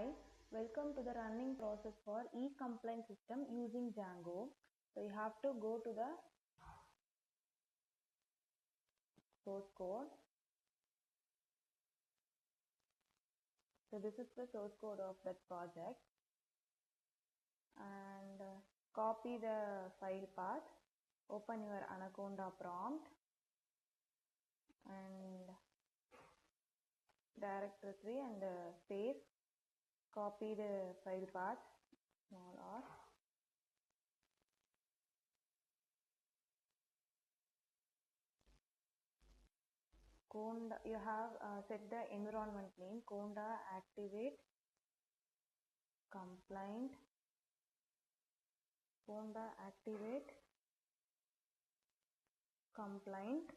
Hi, welcome to the running process for e-complaint system using Django. So you have to go to the source code. So this is the source code of that project, and copy the file path, open your Anaconda prompt and directory and space, copy the file path, small r, Conda. You have set the environment name Conda activate complaint, Conda activate complaint,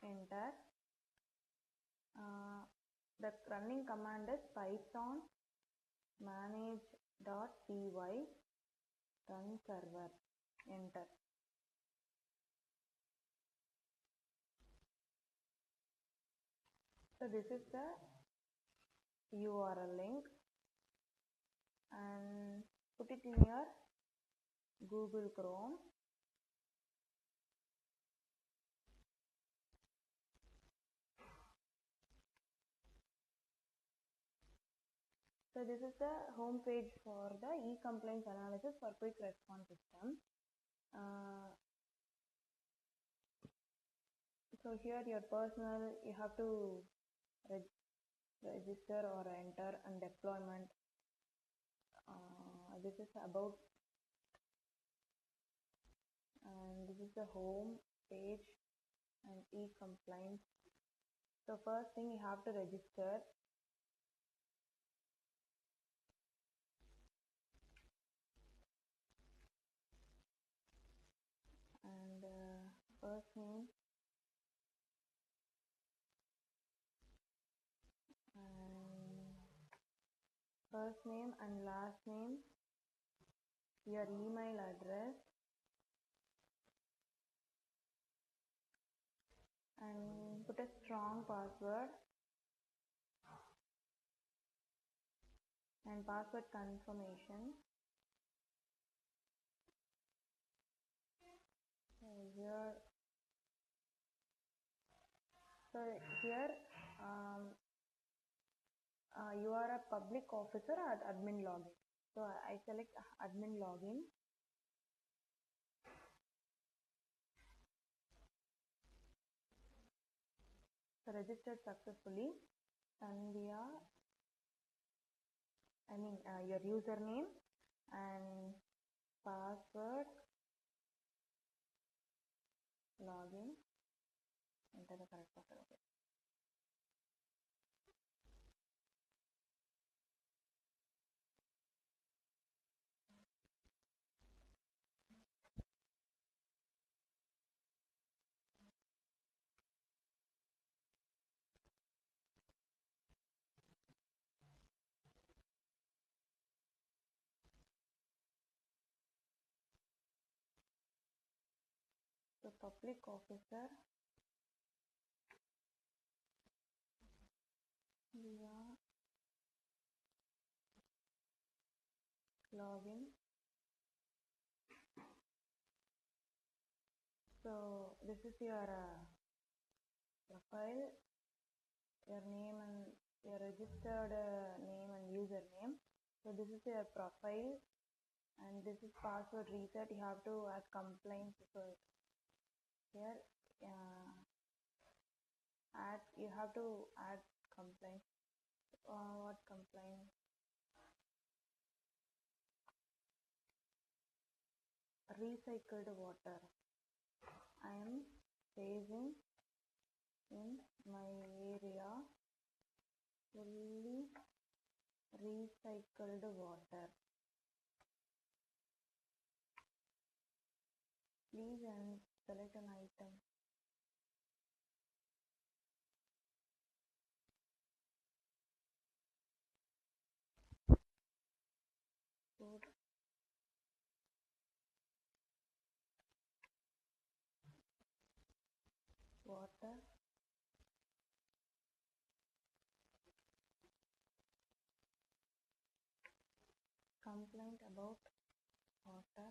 enter. The running command is python manage.py run server, enter. So this is the URL link, and put it in your Google Chrome. So this is the home page for the e-complaints analysis for quick response system. So here your personal, you have to register or enter, and deployment. This is about, and this is the home page and e-complaints. So first thing, you have to register. And first name and last name, your email address, and put a strong password and password confirmation. So here you are a public officer or admin login. So I select admin login. So registered successfully. Sandhya, your username and password, login, enter the correct password. Okay. So public officer, via login. So this is your profile, your name and your registered name and username. So this is your profile, and this is password reset. You have to add complaints. So here you have to add complaints. What complaint? Recycled water. I am facing in my area fully recycled water. Please and select an item. Food. Water. complaint about water.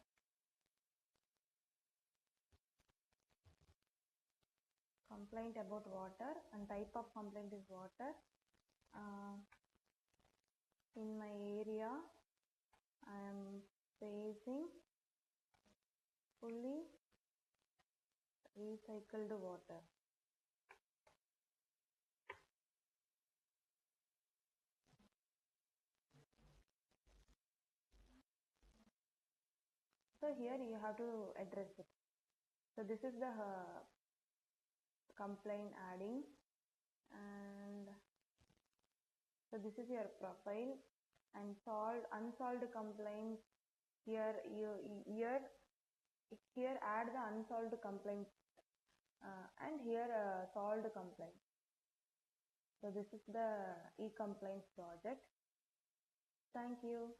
Complaint about water, and type of complaint is water. In my area I am facing fully recycled water. So here you have to address it. So this is the complaint adding, and so this is your profile, and unsolved complaints. Here here add the unsolved complaints, and here solved complaints. So this is the e-complaints project. Thank you.